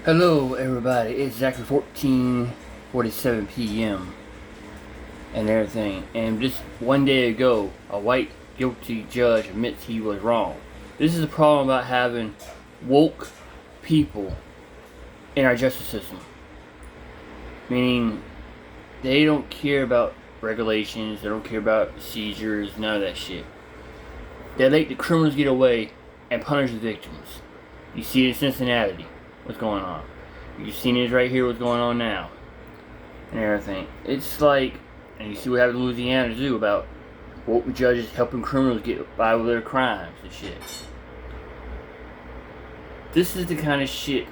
Hello everybody, it's exactly 14:47 p.m. and everything, and just one day ago, a white guilty judge admits he was wrong. This is the problem about having woke people in our justice system. Meaning, they don't care about regulations, they don't care about seizures, none of that shit. They let the criminals get away and punish the victims. You see it in Cincinnati, what's going on. You've seen it right here, what's going on now. And everything. It's like, and you see what happened in Louisiana too about woke judges helping criminals get by with their crimes and shit. This is the kind of shit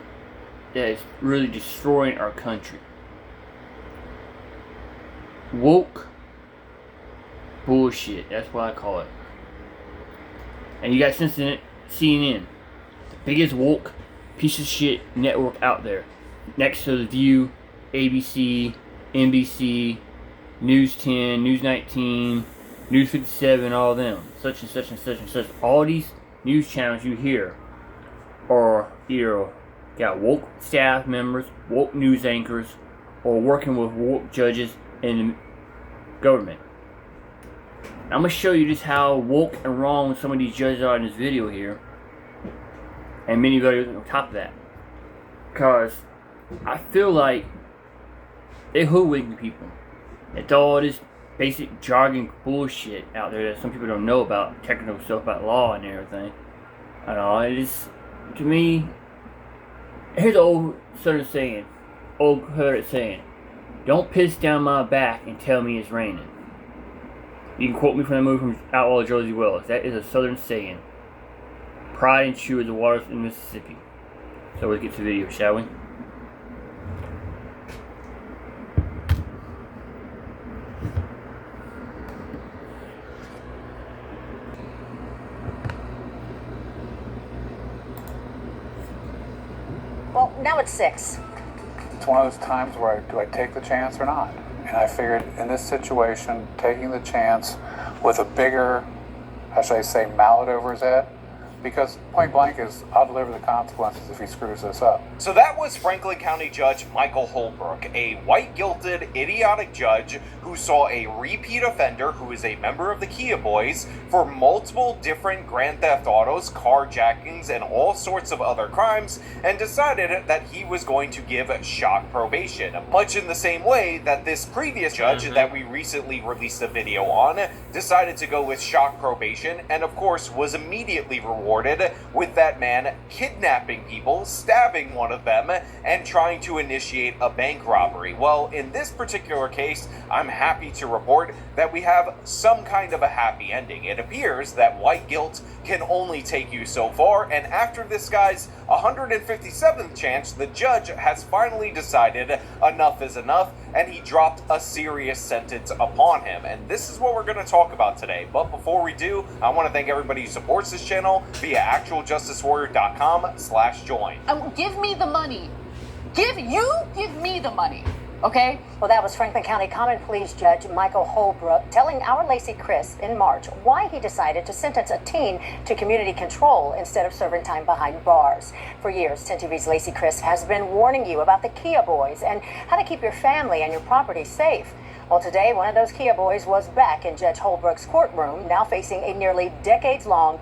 that is really destroying our country. Woke bullshit, that's what I call it. And you got CNN, the biggest woke piece of shit network out there, next to The View, ABC, NBC, News 10, News 19, News 57, all of them, such and such and such and such. All these news channels you hear are either got woke staff members, woke news anchors, or working with woke judges in the government. I'm going to show you just how woke and wrong some of these judges are in this video here, and many videos on top of that. Because I feel like they hoodwink people. It's all this basic jargon bullshit out there that some people don't know about, technical stuff about law and everything. I don't know, it is, to me, here's an old Southern saying, old Confederate saying, don't piss down my back and tell me it's raining. You can quote me from the movie from Outlaw Josie Wells. That is a Southern saying. Pride and true as the waters in Mississippi. So let's get to the video, shall we? Well, now it's 6. It's one of those times where do I take the chance or not? And I figured in this situation, taking the chance with a bigger, how should I say, mallet over his head, because point blank is I'll deliver the consequences if he screws this up. So that was Franklin County Judge Michael Holbrook, a white-guilted, idiotic judge who saw a repeat offender who is a member of the Kia Boys for multiple different Grand Theft Autos, carjackings, and all sorts of other crimes, and decided that he was going to give shock probation, much in the same way that this previous judge that we recently released a video on decided to go with shock probation, and of course was immediately rewarded with that man kidnapping people, stabbing one of them, and trying to initiate a bank robbery. Well, in this particular case, I'm happy to report that we have some kind of a happy ending. It appears that white guilt can only take you so far, and after this guy's 157th chance, the judge has finally decided enough is enough, and he dropped a serious sentence upon him. And this is what we're going to talk about today. But before we do, I want to thank everybody who supports this channel via actualjusticewarrior.com/join. Give me the money. Give me the money. Okay? Well, that was Franklin County Common Pleas Judge Michael Holbrook telling our Lacey Chris in March why he decided to sentence a teen to community control instead of serving time behind bars. For years, 10 TV's Lacey Chris has been warning you about the Kia Boys and how to keep your family and your property safe. Well, today, one of those Kia Boys was back in Judge Holbrook's courtroom, now facing a nearly decade-long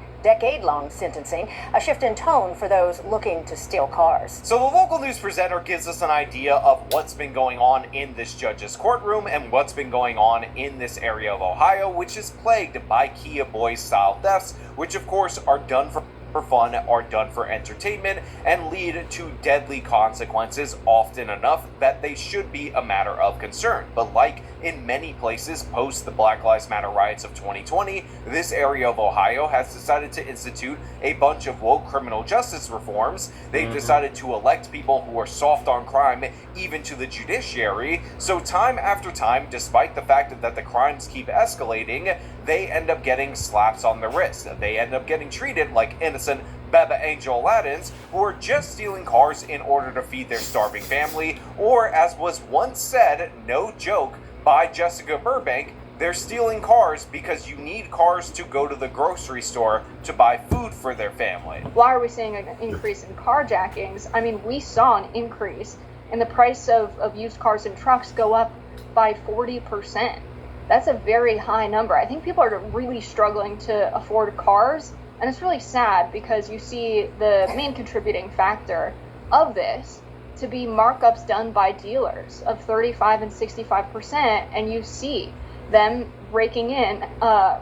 sentencing, a shift in tone for those looking to steal cars. So the local news presenter gives us an idea of what's been going on in this judge's courtroom and what's been going on in this area of Ohio, which is plagued by Kia Boys style thefts, which of course are done for fun, are done for entertainment, and lead to deadly consequences often enough that they should be a matter of concern. But like in many places post the Black Lives Matter riots of 2020, this area of Ohio has decided to institute a bunch of woke criminal justice reforms. They've decided to elect people who are soft on crime even to the judiciary. So time after time, despite the fact that the crimes keep escalating, they end up getting slaps on the wrist. They end up getting treated like innocent Baba Angel Aladdins who are just stealing cars in order to feed their starving family, or as was once said, no joke, by Jessica Burbank, they're stealing cars because you need cars to go to the grocery store to buy food for their family. Why are we seeing an increase in carjackings? I mean, we saw an increase in the price of used cars and trucks go up by 40%. That's a very high number. I think people are really struggling to afford cars, and it's really sad because you see the main contributing factor of this to be markups done by dealers of 35 and 65%, and you see them raking in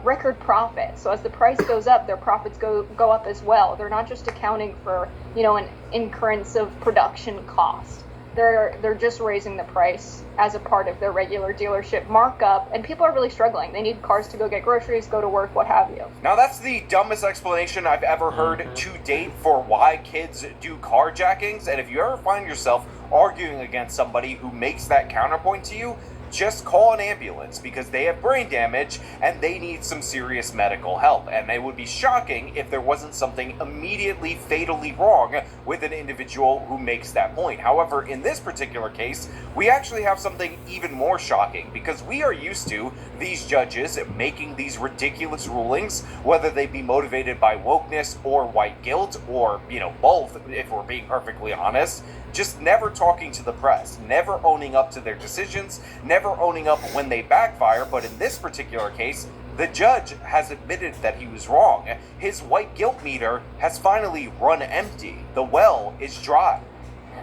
record profits. So as the price goes up, their profits go up as well. They're not just accounting for, an incurrence of production cost. They're just raising the price as a part of their regular dealership markup, and people are really struggling. They need cars to go get groceries, go to work, what have you. Now that's the dumbest explanation I've ever heard to date for why kids do carjackings, and if you ever find yourself arguing against somebody who makes that counterpoint to you, just call an ambulance because they have brain damage and they need some serious medical help. And it would be shocking if there wasn't something immediately fatally wrong with an individual who makes that point. However, in this particular case, we actually have something even more shocking because we are used to these judges making these ridiculous rulings, whether they be motivated by wokeness or white guilt or, both, if we're being perfectly honest. Just never talking to the press, never owning up to their decisions, never owning up when they backfire. But in this particular case, the judge has admitted that he was wrong. His white guilt meter has finally run empty. The well is dry.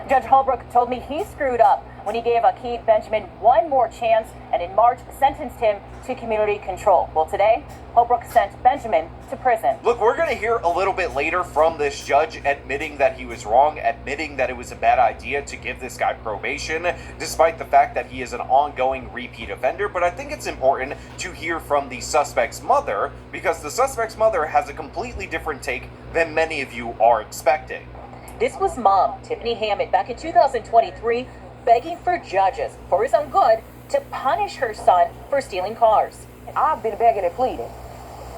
Judge Holbrook told me he screwed up when he gave Akeed Benjamin one more chance and in March sentenced him to community control. Well, today, Holbrook sent Benjamin to prison. Look, we're going to hear a little bit later from this judge admitting that he was wrong, admitting that it was a bad idea to give this guy probation, despite the fact that he is an ongoing repeat offender. But I think it's important to hear from the suspect's mother, because the suspect's mother has a completely different take than many of you are expecting. This was Mom, Tiffany Hammond, back in 2023, begging for judges, for his own good, to punish her son for stealing cars. I've been begging and pleading.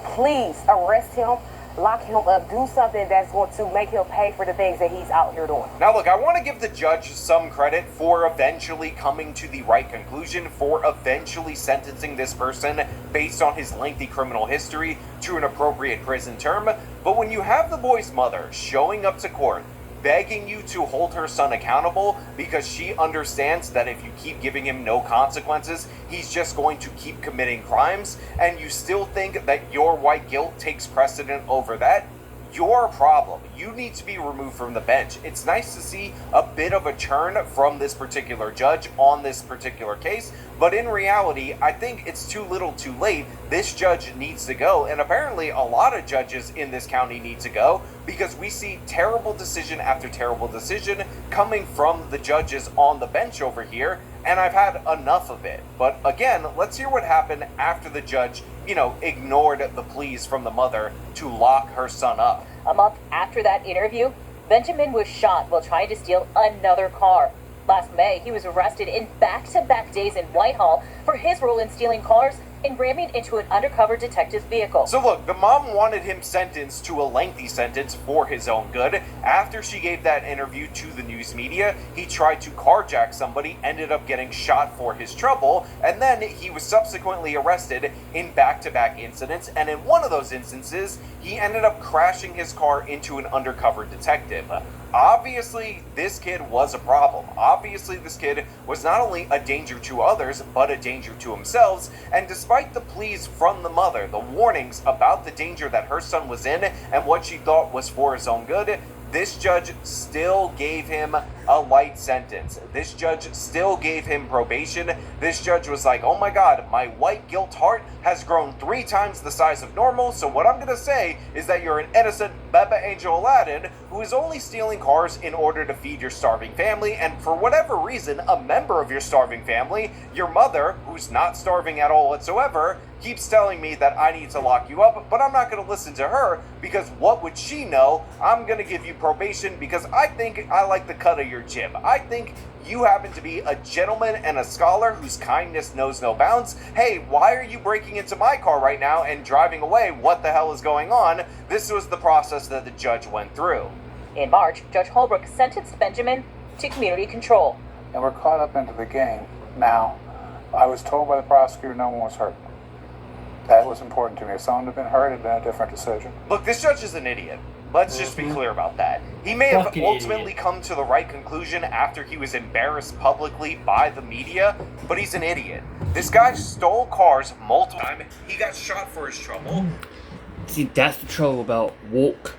Please arrest him, lock him up, do something that's going to make him pay for the things that he's out here doing. Now look, I want to give the judge some credit for eventually coming to the right conclusion, for eventually sentencing this person based on his lengthy criminal history to an appropriate prison term. But when you have the boy's mother showing up to court, begging you to hold her son accountable because she understands that if you keep giving him no consequences, he's just going to keep committing crimes, and you still think that your white guilt takes precedent over that, you're a problem. You need to be removed from the bench. It's nice to see a bit of a turn from this particular judge on this particular case, but in reality, I think it's too little too late. This judge needs to go, and apparently a lot of judges in this county need to go because we see terrible decision after terrible decision coming from the judges on the bench over here, and I've had enough of it. But again, let's hear what happened after the judge, ignored the pleas from the mother to lock her son up. A month after that interview, Benjamin was shot while trying to steal another car. Last May, he was arrested in back-to-back days in Whitehall for his role in stealing cars and ramming into an undercover detective's vehicle. So look, the mom wanted him sentenced to a lengthy sentence for his own good. After she gave that interview to the news media, he tried to carjack somebody, ended up getting shot for his trouble, and then he was subsequently arrested in back-to-back incidents, and in one of those instances, he ended up crashing his car into an undercover detective. Obviously, this kid was a problem. Obviously, this kid was not only a danger to others, but a danger to himself. And despite the pleas from the mother, the warnings about the danger that her son was in and what she thought was for his own good, this judge still gave him a light sentence. This judge still gave him probation. This judge was like, oh my God, my white guilt heart has grown 3 times the size of normal, so what I'm going to say is that you're an innocent Baba Angel Aladdin who is only stealing cars in order to feed your starving family, and for whatever reason, a member of your starving family, your mother, who's not starving at all whatsoever, keeps telling me that I need to lock you up, but I'm not going to listen to her because what would she know? I'm going to give you probation because I think I like the cut of your jib. I think you happen to be a gentleman and a scholar whose kindness knows no bounds. Hey, why are you breaking into my car right now and driving away? What the hell is going on? This was the process that the judge went through. In March, Judge Holbrook sentenced Benjamin to community control. And we're caught up into the game. Now, I was told by the prosecutor no one was hurt. That was important to me. If someone had been hurt, it would have been a different decision. Look, this judge is an idiot. Let's just be clear about that. He may have Fucking ultimately idiot. come to the right conclusion after he was embarrassed publicly by the media, but he's an idiot. This guy stole cars multiple times. He got shot for his trouble. See, that's the trouble about woke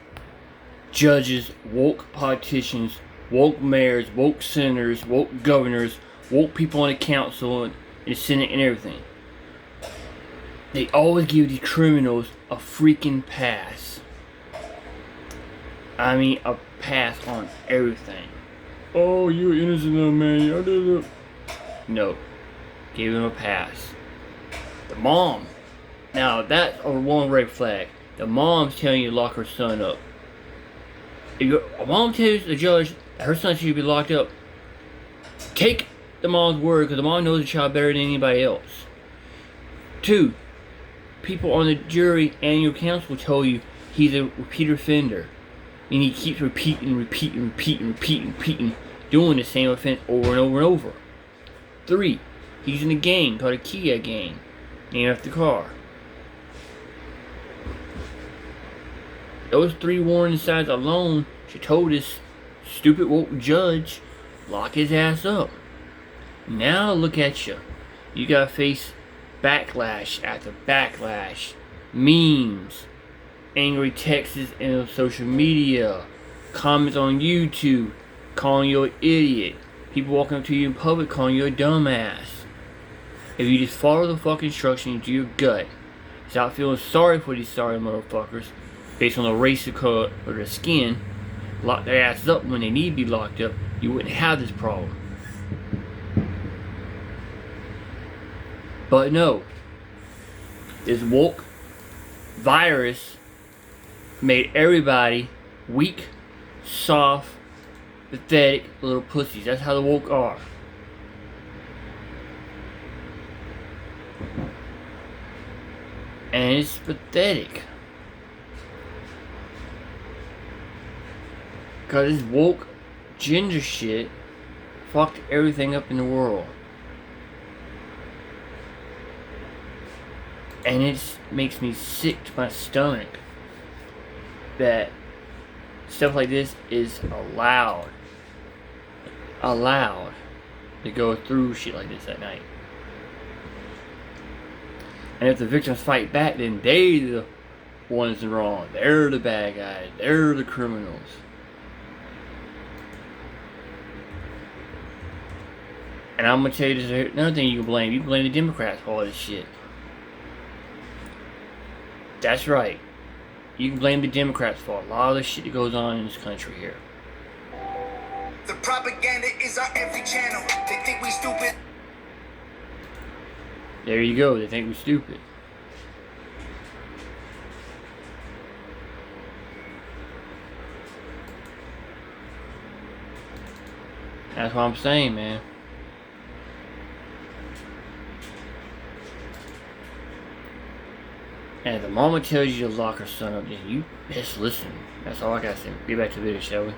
judges, woke politicians, woke mayors, woke senators, woke governors, woke people on the council and the Senate and everything. They always give these criminals a freaking pass. I mean, a pass on everything. Oh, you're innocent, little man. No. Give him a pass. The mom. Now, that's a one red flag. The mom's telling you to lock her son up. If a mom tells the judge that her son should be locked up, take the mom's word, because the mom knows the child better than anybody else. 2. People on the jury and your counsel tell you he's a repeat offender. And he keeps repeating, doing the same offense over and over and over. 3. He's in a gang called a Kia gang, named after the car. Those 3 warning signs alone should told this stupid woke judge, lock his ass up. Now look at you. You gotta face backlash after backlash, memes, angry texts and social media, comments on YouTube, calling you an idiot, people walking up to you in public calling you a dumbass. If you just follow the fucking instructions to your gut, without feeling sorry for these sorry motherfuckers, based on the race of color or their skin, lock their asses up when they need to be locked up, you wouldn't have this problem. But no, this woke virus made everybody weak, soft, pathetic little pussies. That's how the woke are. And it's pathetic. Cause this woke gender shit fucked everything up in the world. And it makes me sick to my stomach that stuff like this is allowed to go through shit like this at night. And if the victims fight back, then they're the ones wrong. They're the bad guys. They're the criminals. And I'm gonna tell you this, another thing you can blame. You can blame the Democrats for all this shit. That's right. You can blame the Democrats for a lot of the shit that goes on in this country here. The propaganda is on every channel. They think we stupid. There you go. They think we're stupid. That's what I'm saying, man. And if the mama tells you to lock her son up, then you best listen. That's all I gotta say. Get back to the video, shall we?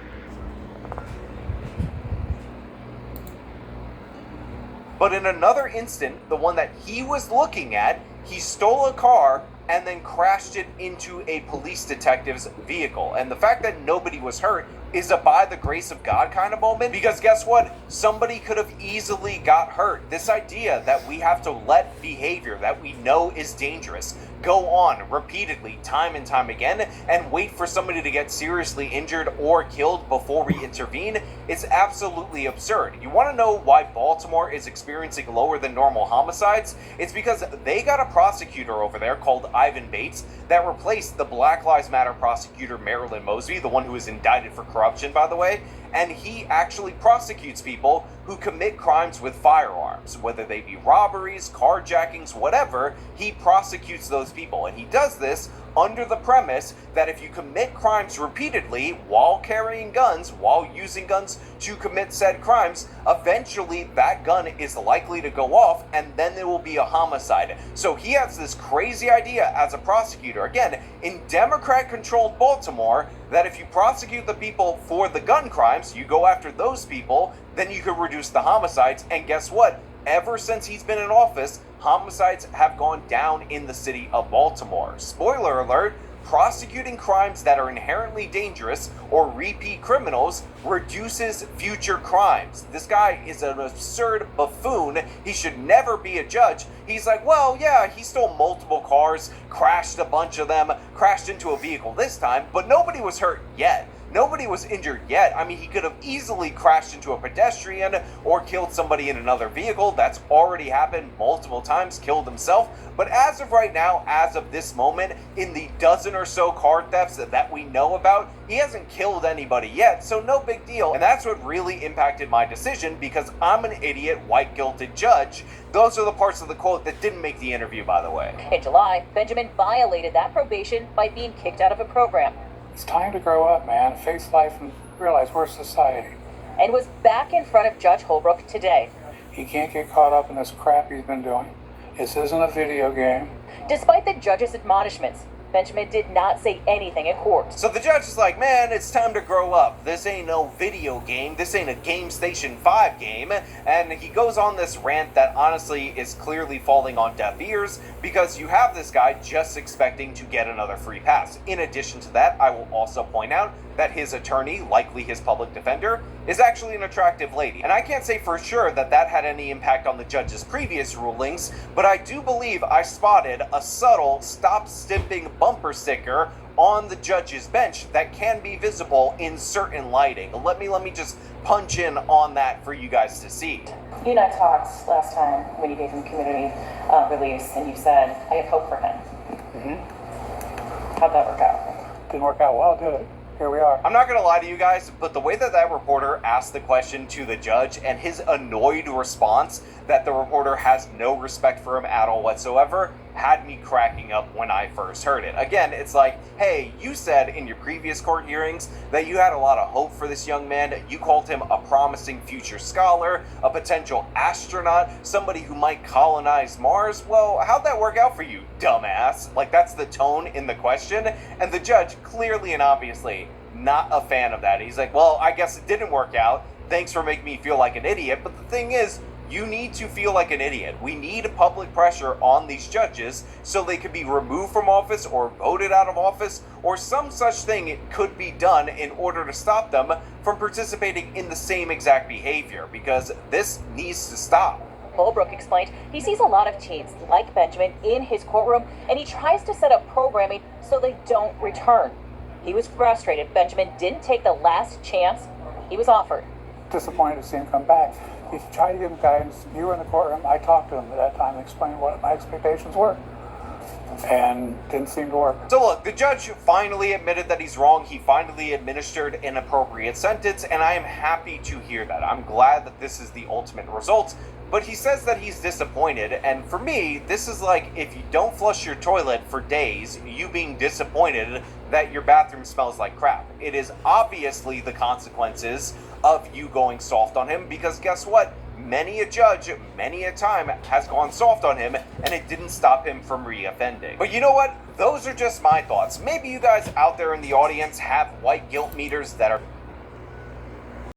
But in another instant, the one that he was looking at, he stole a car and then crashed it into a police detective's vehicle. And the fact that nobody was hurt is a by the grace of God kind of moment, because guess what? Somebody could have easily got hurt. This idea that we have to let behavior that we know is dangerous go on repeatedly, time and time again, and wait for somebody to get seriously injured or killed before we intervene is absolutely absurd. You want to know why Baltimore is experiencing lower than normal homicides? It's because they got a prosecutor over there called Ivan Bates that replaced the Black Lives Matter prosecutor Marilyn Mosby, the one who was indicted for corruption, by the way, and he actually prosecutes people who commit crimes with firearms, whether they be robberies, carjackings, whatever. He prosecutes those people, and he does this under the premise that if you commit crimes repeatedly while carrying guns, while using guns to commit said crimes, eventually that gun is likely to go off and then there will be a homicide. So he has this crazy idea as a prosecutor, again, in Democrat-controlled Baltimore, that if you prosecute the people for the gun crimes, you go after those people, then you could reduce the homicides. And guess what? Ever since he's been in office, homicides have gone down in the city of Baltimore. Spoiler alert, prosecuting crimes that are inherently dangerous or repeat criminals reduces future crimes. This guy is an absurd buffoon. He should never be a judge. He's like, well, yeah, he stole multiple cars, crashed a bunch of them, crashed into a vehicle this time, but nobody was hurt yet. Nobody was injured yet. I mean, he could have easily crashed into a pedestrian or killed somebody in another vehicle. That's already happened multiple times, killed himself. But as of right now, as of this moment, in the dozen or so car thefts that we know about, he hasn't killed anybody yet, so no big deal. And that's what really impacted my decision, because I'm an idiot, white guilted judge. Those are the parts of the quote that didn't make the interview, by the way. In July, Benjamin violated that probation by being kicked out of a program It's time to grow up, man. Face life and realize we're society. and was back in front of Judge Holbrook today. He can't get caught up in this crap he's been doing. This isn't a video game. Despite the judge's admonishments, Benjamin did not say anything in court. So the judge is like, man, it's time to grow up. This ain't no video game. This ain't a Game Station 5 game. And he goes on this rant that honestly is clearly falling on deaf ears, because you have this guy just expecting to get another free pass. In addition to that, I will also point out that his attorney, likely his public defender, is actually an attractive lady. And I can't say for sure that that had any impact on the judge's previous rulings, but I do believe I spotted a subtle stop stimping bumper sticker on the judge's bench that can be visible in certain lighting. Let me just punch in on that for you guys to see. You and I talked last time when you gave him community release, and you said, I have hope for him. How'd that work out? Didn't work out well, did it? Here we are. I'm not gonna lie to you guys, but the way that reporter asked the question to the judge and his annoyed response that the reporter has no respect for him at all whatsoever had me cracking up when I first heard it. Again, it's like, hey, you said in your previous court hearings that you had a lot of hope for this young man. You called him a promising future scholar, a potential astronaut, somebody who might colonize Mars. Well, how'd that work out for you, dumbass? Like, that's the tone in the question, and the judge clearly and obviously not a fan of that. He's like, well, I guess it didn't work out. Thanks for making me feel like an idiot. But the thing is, you need to feel like an idiot. We need public pressure on these judges so they could be removed from office or voted out of office, or some such thing could be done in order to stop them from participating in the same exact behavior, because this needs to stop. Holbrook explained he sees a lot of teens like Benjamin in his courtroom, and he tries to set up programming so they don't return. He was frustrated Benjamin didn't take the last chance he was offered. Disappointed to see him come back. You tried to give him guidance. You were in the courtroom. I talked to him at that time and explained what my expectations were. And didn't seem to work. So look, the judge finally admitted that he's wrong. He finally administered an appropriate sentence, and I am happy to hear that. I'm glad that this is the ultimate result. But he says that he's disappointed, and for me, this is like if you don't flush your toilet for days, you being disappointed that your bathroom smells like crap. It is obviously the consequences of you going soft on him, because guess what? Many a judge, many a time, has gone soft on him, and it didn't stop him from re-offending. But you know what? Those are just my thoughts. Maybe you guys out there in the audience have white guilt meters that are